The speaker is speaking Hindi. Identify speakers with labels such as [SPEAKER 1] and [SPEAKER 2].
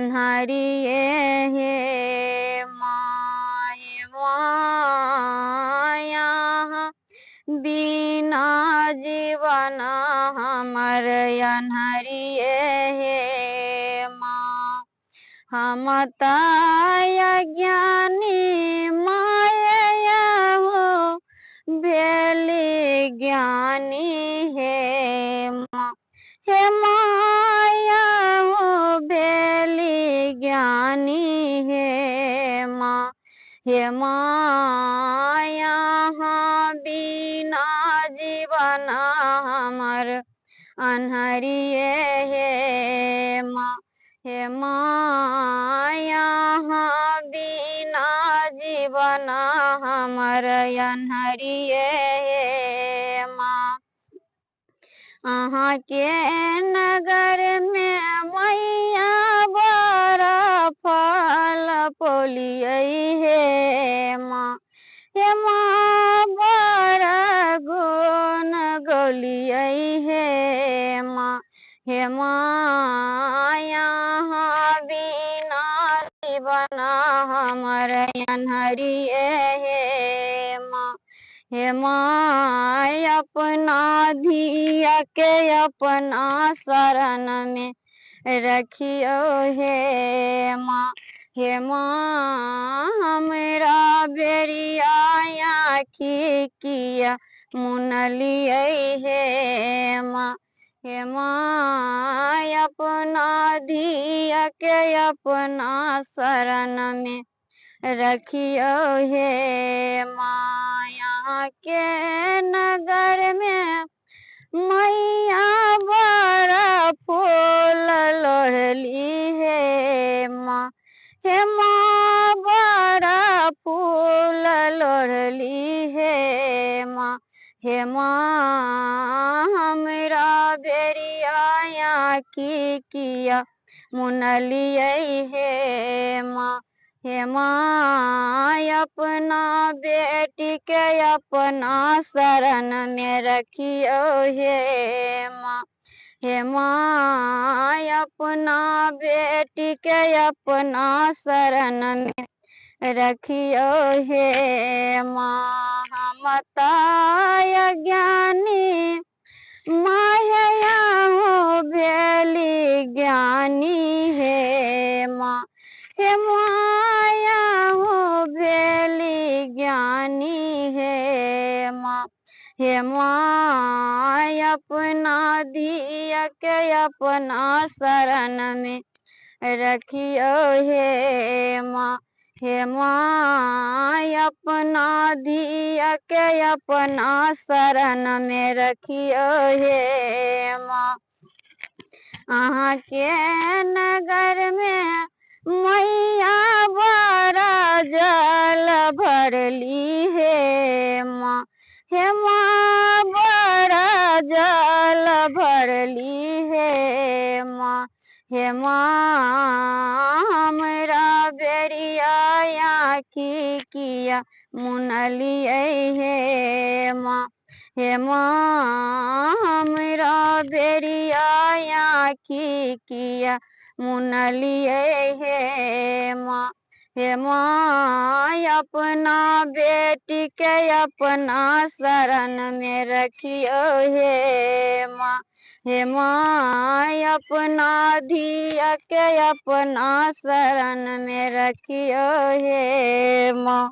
[SPEAKER 1] अन्हरिए हे माय माया बिना जीवन हमर अन्हरिए हे माँ। हम अज्ञानी माया हो भेली ज्ञानी हे माँ। हे माया हो भेली ज्ञानी हे माँ। हे माया बिना जीवन हमर अन्हरिए हे माँ। हे माया बिना जीवन हमर अन्हरिए हे माँ। अहाँ के नगर में मैया बड़ा फल पोलियै हे माँ। हे माँ बड़ा गुण गौलियै हे माँ। हे माया बिना जीवन हमर अन्हरिए हे माँ। हे माँ अपना धिया के अपना शरण में रखियो हे माँ। हे माँ हमरा बेरिया आँखी किया मुनलियै हे माँ। हे माँ अपना धिया के अपना शरण में रखियो हे माँ। यहाँ के नगर में मैया बड़ा फूल लोढ़ली हे माँ। हे माँ बड़ा फूल लोढ़ली हे माँ। हे माँ हमरा बेरिया आँखी किया मुनलियै हे माँ। हे माँ अपना बेटी के अपना शरण में रखियो हे माँ। हे माँ अपना बेटी के अपना शरण में रखियो हे माँ। हम अज्ञानी माया हो भेली ज्ञानी हे माँ। हे माया हो भेली ज्ञानी हे माँ। हे माँ अपना धिया के अपना शरण में रखियो हे माँ। हे माँ अपना धिया के अपना शरण में रखियो हे माँ। अहाँ के नगर में मैया बड़ा जल भरली हे माँ। हे माँ बड़ा जल भरली हे माँ। हे माँ हमरा बेरिया आँखी किया मुनलियै हे माँ। हे माँ हमरा बेरिया आँखी किया मुनलियै हे माँ। हे माँ अपना बेटी के अपना शरण में रखियो हे माँ। हे माँ अपना धिया के अपना शरण में रखियो हे माँ।